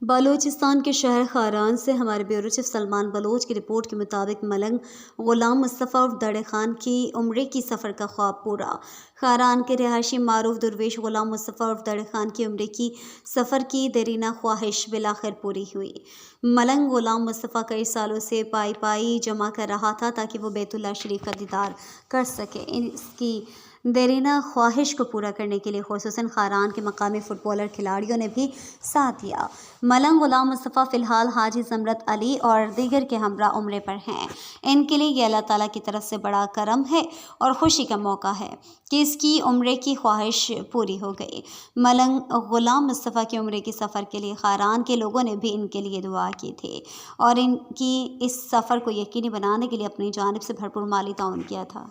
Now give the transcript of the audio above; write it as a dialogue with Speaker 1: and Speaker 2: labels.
Speaker 1: بلوچستان کے شہر خاران سے ہمارے بیورو چیف سلمان بلوچ کی رپورٹ کے مطابق ملنگ غلام مصطفی اور دڑے خان کی عمرے کی سفر کا خواب پورا۔ خاران کے رہائشی معروف درویش غلام مصطفی اور دڑے خان کی عمرے کی سفر کی دیرینہ خواہش بالآخر پوری ہوئی۔ ملنگ غلام مصطفی کئی سالوں سے پائی جمع کر رہا تھا تاکہ وہ بیت اللہ شریف کا دیدار کر سکے۔ اس کی دیرینہ خواہش کو پورا کرنے کے لیے خصوصاً خاران کے مقامی فٹ بالر کھلاڑیوں نے بھی ساتھ دیا۔ ملنگ غلام مصطفی فی الحال حاجی زمرت علی اور دیگر کے ہمراہ عمرے پر ہیں۔ ان کے لیے یہ اللہ تعالیٰ کی طرف سے بڑا کرم ہے اور خوشی کا موقع ہے کہ اس کی عمرے کی خواہش پوری ہو گئی۔ ملنگ غلام مصطفی کے عمرے کے سفر کے لیے خاران کے لوگوں نے بھی ان کے لیے دعا کی تھی اور ان کی اس سفر کو یقینی بنانے کے لیے اپنی جانب سے بھرپور مالی تعاون کیا تھا۔